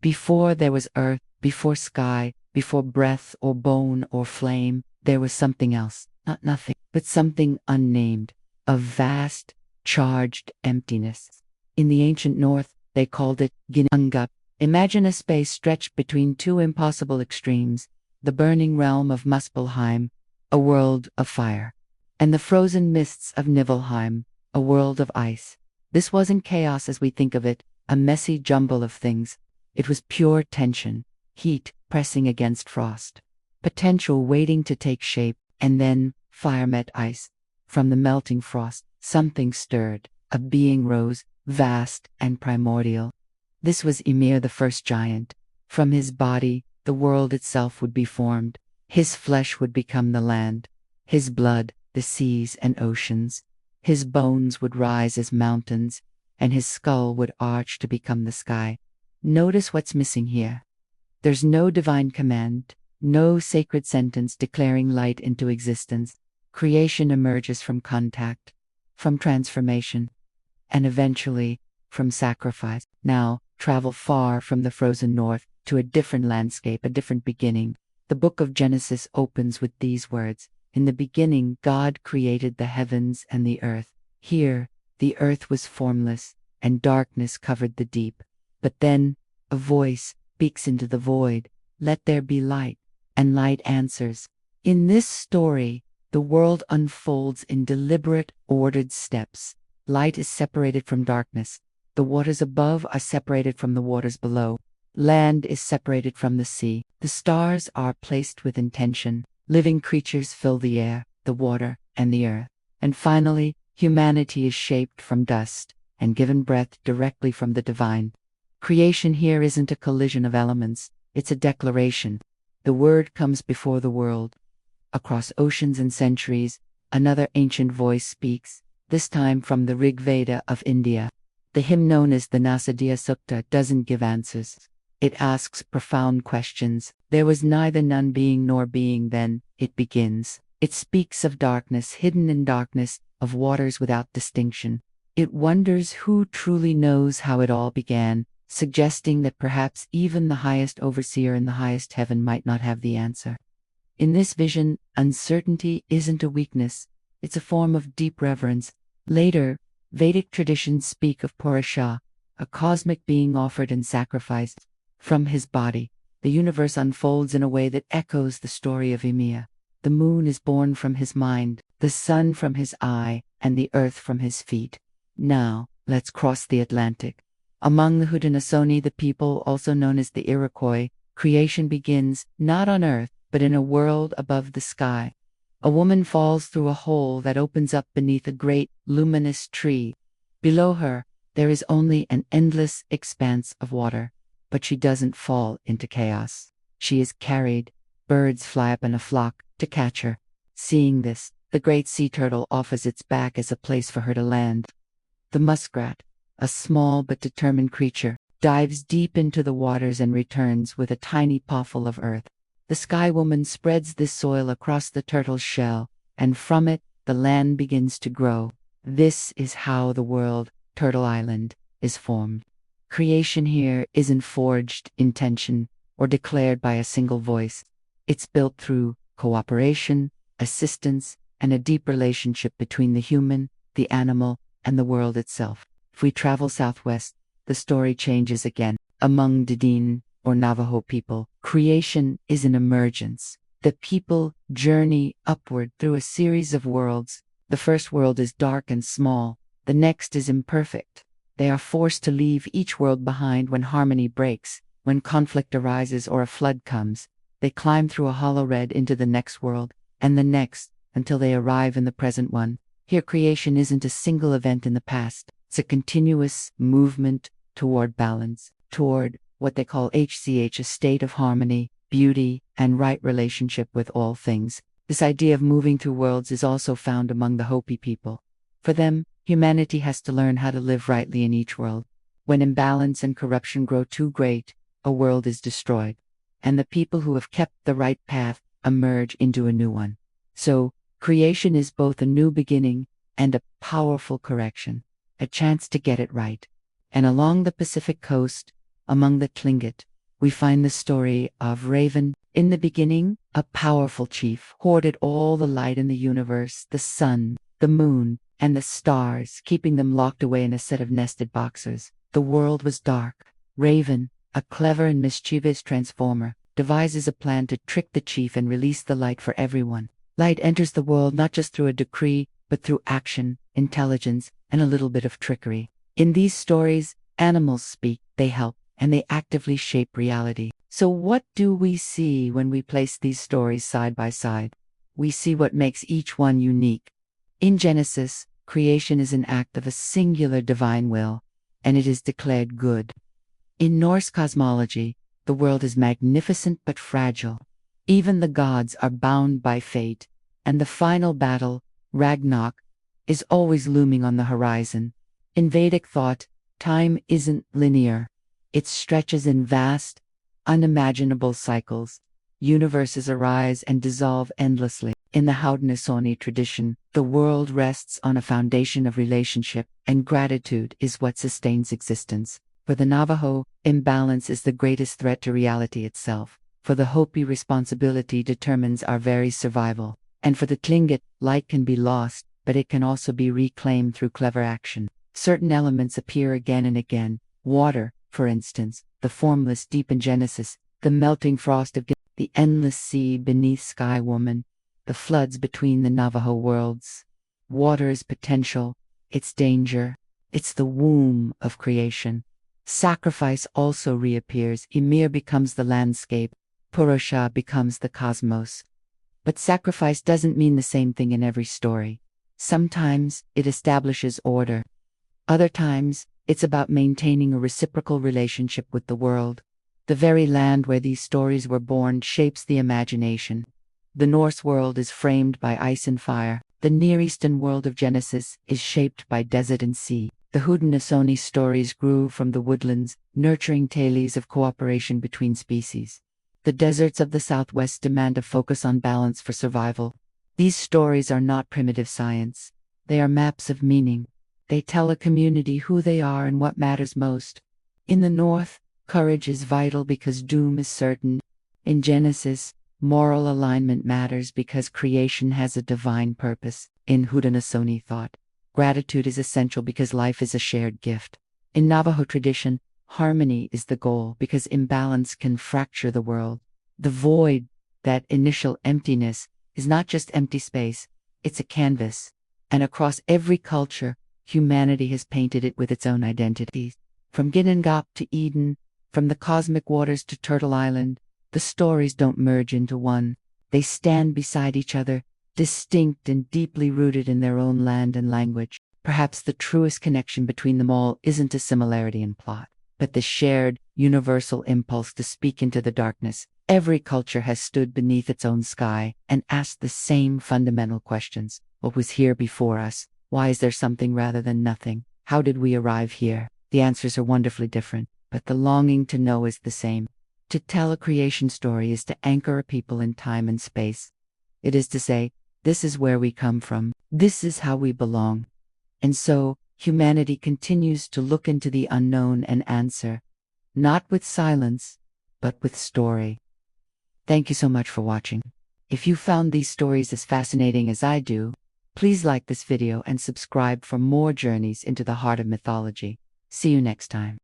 Before there was earth, before sky, before breath or bone or flame, there was something else, not nothing, but something unnamed, a vast, charged emptiness. In the ancient North, they called it Ginunga. Imagine a space stretched between two impossible extremes, the burning realm of Muspelheim, a world of fire, and the frozen mists of Niflheim, a world of ice. This wasn't chaos as we think of it, a messy jumble of things. It was pure tension, heat pressing against frost, potential waiting to take shape, and then fire met ice. From the melting frost, something stirred, a being rose, vast and primordial. This was Ymir, the first giant. From his body, the world itself would be formed. His flesh would become the land. His blood, the seas and oceans. His bones would rise as mountains, and his skull would arch to become the sky. Notice what's missing here. There's no divine command, no sacred sentence declaring light into existence. Creation emerges from contact, from transformation, and eventually from sacrifice. Now, travel far from the frozen north to a different landscape, a different beginning. The book of Genesis opens with these words: "In the beginning, God created the heavens and the earth." Here, the earth was formless, and darkness covered the deep. But then, a voice speaks into the void, "Let there be light," and light answers. In this story, the world unfolds in deliberate, ordered steps. Light is separated from darkness. The waters above are separated from the waters below. Land is separated from the sea. The stars are placed with intention. Living creatures fill the air, the water, and the earth. And finally, humanity is shaped from dust and given breath directly from the divine. Creation here isn't a collision of elements, it's a declaration. The word comes before the world. Across oceans and centuries, another ancient voice speaks, this time from the Rig Veda of India. The hymn known as the Nasadiya Sukta doesn't give answers. It asks profound questions. There was neither none being nor being then, it begins. It speaks of darkness hidden in darkness, of waters without distinction. It wonders who truly knows how it all began, suggesting that perhaps even the highest overseer in the highest heaven might not have the answer. In this vision, uncertainty isn't a weakness, it's a form of deep reverence. Later, Vedic traditions speak of Purusha, a cosmic being offered and sacrificed. From his body, the universe unfolds in a way that echoes the story of Ymir. The moon is born from his mind, the sun from his eye, and the earth from his feet. Now, let's cross the Atlantic. Among the Haudenosaunee, the people also known as the Iroquois, creation begins not on earth, but in a world above the sky. A woman falls through a hole that opens up beneath a great, luminous tree. Below her, there is only an endless expanse of water. But she doesn't fall into chaos. She is carried. Birds fly up in a flock to catch her. Seeing this, the great sea turtle offers its back as a place for her to land. The muskrat, a small but determined creature, dives deep into the waters and returns with a tiny pawful of earth. The sky woman spreads this soil across the turtle's shell, and from it, the land begins to grow. This is how the world, Turtle Island, is formed. Creation here isn't forged in tension or declared by a single voice. It's built through cooperation, assistance, and a deep relationship between the human, the animal, and the world itself. If we travel southwest, the story changes again. Among Dedin, or Navajo people, creation is an emergence. The people journey upward through a series of worlds. The first world is dark and small. The next is imperfect. They are forced to leave each world behind when harmony breaks, when conflict arises or a flood comes. They climb through a hollow red into the next world, and the next, until they arrive in the present one. Here creation isn't a single event in the past. It's a continuous movement toward balance, toward what they call HCH, a state of harmony, beauty, and right relationship with all things. This idea of moving through worlds is also found among the Hopi people. For them, humanity has to learn how to live rightly in each world. When imbalance and corruption grow too great, a world is destroyed, and the people who have kept the right path emerge into a new one. So, creation is both a new beginning and a powerful correction, a chance to get it right. And along the Pacific coast, among the Tlingit, we find the story of Raven. In the beginning, a powerful chief hoarded all the light in the universe, the sun, the moon, and the stars, keeping them locked away in a set of nested boxes. The world was dark. Raven, a clever and mischievous transformer, devises a plan to trick the chief and release the light for everyone. Light enters the world not just through a decree, but through action, intelligence, and a little bit of trickery. In these stories, animals speak, they help, and they actively shape reality. So what do we see when we place these stories side by side? We see what makes each one unique. In Genesis, creation is an act of a singular divine will, and it is declared good. In Norse cosmology, the world is magnificent but fragile. Even the gods are bound by fate, and the final battle, Ragnarok, is always looming on the horizon. In Vedic thought, time isn't linear. It stretches in vast, unimaginable cycles. Universes arise and dissolve endlessly. In the Haudenosaunee tradition, the world rests on a foundation of relationship, and gratitude is what sustains existence. For the Navajo, imbalance is the greatest threat to reality itself. For the Hopi, responsibility determines our very survival. And for the Tlingit, light can be lost, but it can also be reclaimed through clever action. Certain elements appear again and again. Water, for instance, the formless deep in Genesis, the melting frost of the endless sea beneath Sky Woman, the floods between the Navajo worlds. Water is potential, it's danger, it's the womb of creation. Sacrifice also reappears. Ymir becomes the landscape, Purusha becomes the cosmos. But sacrifice doesn't mean the same thing in every story. Sometimes it establishes order. Other times, it's about maintaining a reciprocal relationship with the world. The very land where these stories were born shapes the imagination. The Norse world is framed by ice and fire. The Near Eastern world of Genesis is shaped by desert and sea. The Haudenosaunee stories grew from the woodlands, nurturing tales of cooperation between species. The deserts of the Southwest demand a focus on balance for survival. These stories are not primitive science. They are maps of meaning. They tell a community who they are and what matters most. In the North, courage is vital because doom is certain. In Genesis, moral alignment matters because creation has a divine purpose. In Haudenosaunee thought, gratitude is essential because life is a shared gift. In Navajo tradition, harmony is the goal because imbalance can fracture the world. The void, that initial emptiness, is not just empty space, it's a canvas. And across every culture, humanity has painted it with its own identity. From Ginnungagap to Eden, from the cosmic waters to Turtle Island, the stories don't merge into one. They stand beside each other, distinct and deeply rooted in their own land and language. Perhaps the truest connection between them all isn't a similarity in plot, but the shared, universal impulse to speak into the darkness. Every culture has stood beneath its own sky and asked the same fundamental questions. What was here before us? Why is there something rather than nothing? How did we arrive here? The answers are wonderfully different, but the longing to know is the same. To tell a creation story is to anchor a people in time and space. It is to say, this is where we come from. This is how we belong. And so, humanity continues to look into the unknown and answer, not with silence, but with story. Thank you so much for watching. If you found these stories as fascinating as I do, please like this video and subscribe for more journeys into the heart of mythology. See you next time.